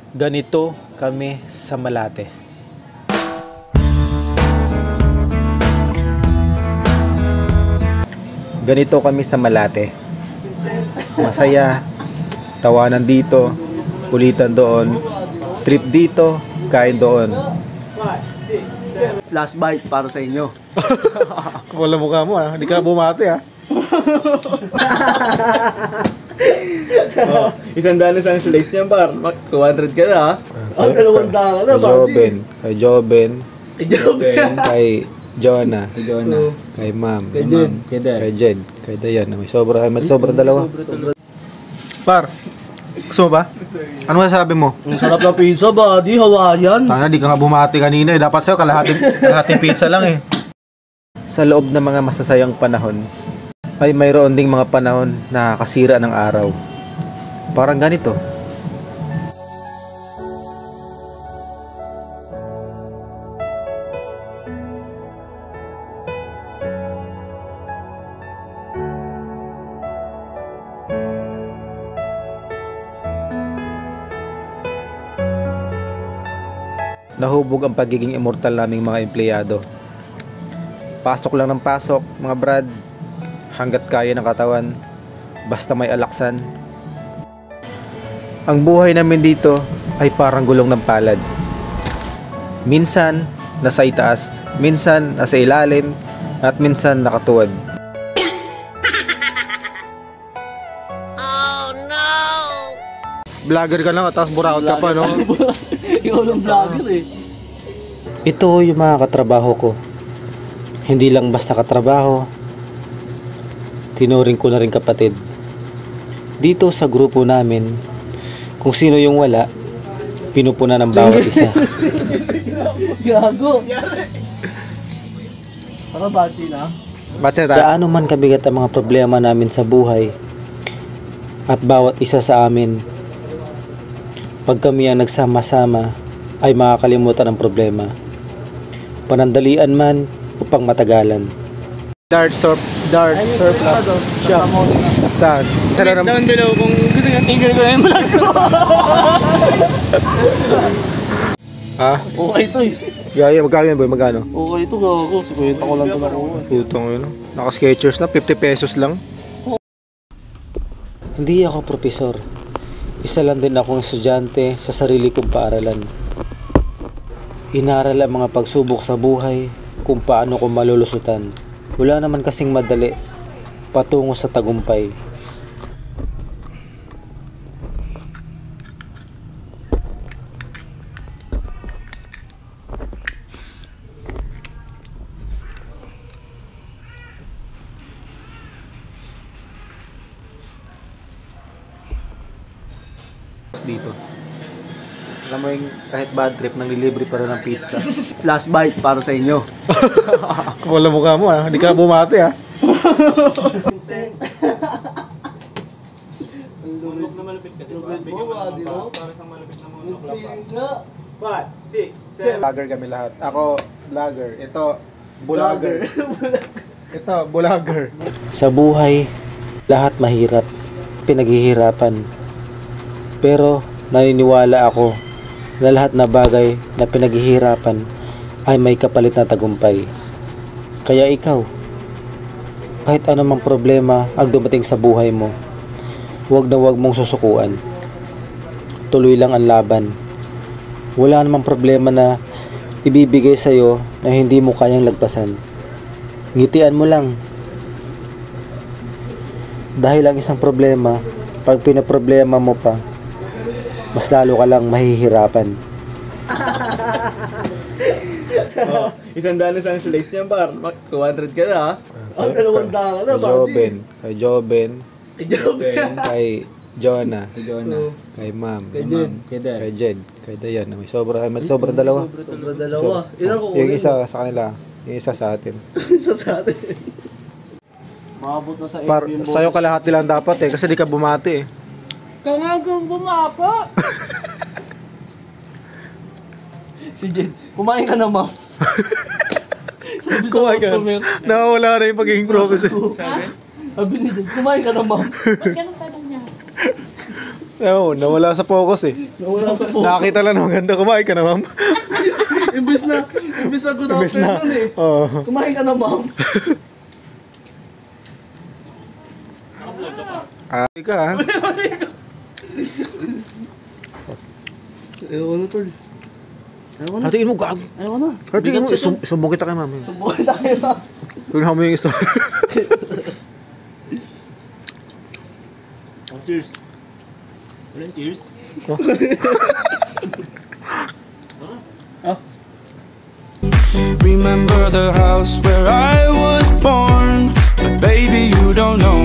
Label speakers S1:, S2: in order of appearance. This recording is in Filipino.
S1: Ganito kami sa Malate. Ganito kami sa Malate. Masaya, tawanan dito, kulitan doon, trip dito, kain doon.
S2: Last bite para sa inyo.
S1: Wala mukha mo ha, hindi ka bumati ha.
S2: Oh, isang slice niyan par. 200 ka na ha. Ang 200 ka na ba?
S1: Kay Joben, kay Jonah, kay Ma'am,
S2: Kay Jen,
S1: kay Jen, kay Dayan. May sobra dalawa. Par, gusto mo ba? Ano masasabi mo?
S2: Ang sarap ng pizza ba? Di Hawaiian.
S1: Tana, di ka nga bumati kanina eh. Dapat sa'yo kalahating pizza lang eh. Sa loob ng mga masasayang panahon, ay mayroon ding mga panahon na kasira ng araw. Parang ganito. Nahubog ang pagiging immortal naming mga empleyado. Pasok lang ng pasok, mga brad, hanggat kaya ng katawan, basta may alaksan. Ang buhay namin dito ay parang gulong ng palad. Minsan nasa itaas, minsan nasa ilalim, at minsan nakatuwad.
S3: Oh no!
S1: Vlogger ka lang at tapos buraot ka pa, no?
S2: Ikaw lang vlogger eh.
S1: Ito yung mga katrabaho ko. Hindi lang basta katrabaho, tinuring ko na rin kapatid. Dito sa grupo namin, kung sino yung wala, pinupuna ng bawat isa.
S2: Gago. Ano bati na?
S1: Gaano man kabigat ang mga problema namin sa buhay, at bawat isa sa amin, pag kami ang nagsama-sama, ay makakalimutan ang problema. Panandalian man upang matagalan. Dart surf shop. Saan?
S2: Down below kung gusto nyo tigil ko na yung vlog ko.
S1: Ha?
S2: Okay ito eh.
S1: Gaya, magkano yan boy? Magkano?
S2: Okay ito gago. 50 ko lang ito nakuha.
S1: Putong yun. Naka-Skechers na, 50 pesos lang. Hindi ako propesor. Isa lang din akong estudyante sa sarili kong paaralan. Inaral ang mga pagsubok sa buhay kung paano ko malulusutan. Wala naman kasing madali patungo sa tagumpay. Dito. Alam mo yung kahit bad trip, nanglilibre pa rin ng pizza.
S2: Last bite para sa inyo.
S1: Wala mukha mo ha, hindi ka bumati ha.
S2: Lulog na malapit ka. Para sa malapit na mga feelings nga. 5, 6, 7.
S1: Vlogger kami lahat. Ako, vlogger. Ito, vlogger. Ito, vlogger. Sa buhay, lahat mahirap. Pinaghihirapan. Pero naniniwala ako na lahat na bagay na pinaghihirapan ay may kapalit na tagumpay. Kaya ikaw, kahit anumang problema ang dumating sa buhay mo, huwag na huwag mong susukuan. Tuloy lang ang laban. Wala namang problema na ibibigay sa'yo na hindi mo kayang lagpasan. Ngitian mo lang. Dahil ang isang problema, pag pinaproblema mo pa, mas lalo ka lang mahihirapan.
S2: Oh, isang slice niyan par. 200 ka na ha. Ang 200 ka na ba?
S1: Kay Joben, kay Jonah, kay Ma'am, kay Jen, kay Dayan. May sobra dalawa.
S2: Sobra dalawa. Ilan ko
S1: Yung isa sa kanila, yung isa sa atin.
S2: Isa sa atin. Maabot na sa
S1: Sa'yo kalahati lang dapat eh, kasi di ka bumati eh.
S2: Kangagang bumapa! Si Jen, kumain ka na ma'am. Sabi sa
S1: Kumain ka.
S2: customer.
S1: Nawawala na yung pagiging professor.
S2: Sabi ni Jen, kumain ka na ma'am.
S3: Ba't ganun tanong niya?
S1: Oo, nawala sa focus eh.
S2: Nawala sa phone.
S1: Nakakita lang ng ganda. Kumain ka na, ma'am.
S2: Imbes na good
S1: Imbes na.
S2: afternoon eh.
S1: Oo.
S2: Kumain ka na, ma'am.
S1: Ka ha?
S2: Ayaw na, tol. Ayaw na.
S1: Hatiin mo, gag.
S2: Ayaw na.
S1: Hatiin mo, sumbong kita kay ma'am.
S2: Subukan tayo na.
S1: Tignan mo yung isa.
S2: Oh, cheers. Walang cheers?
S3: Remember the house where I was born, but baby you don't know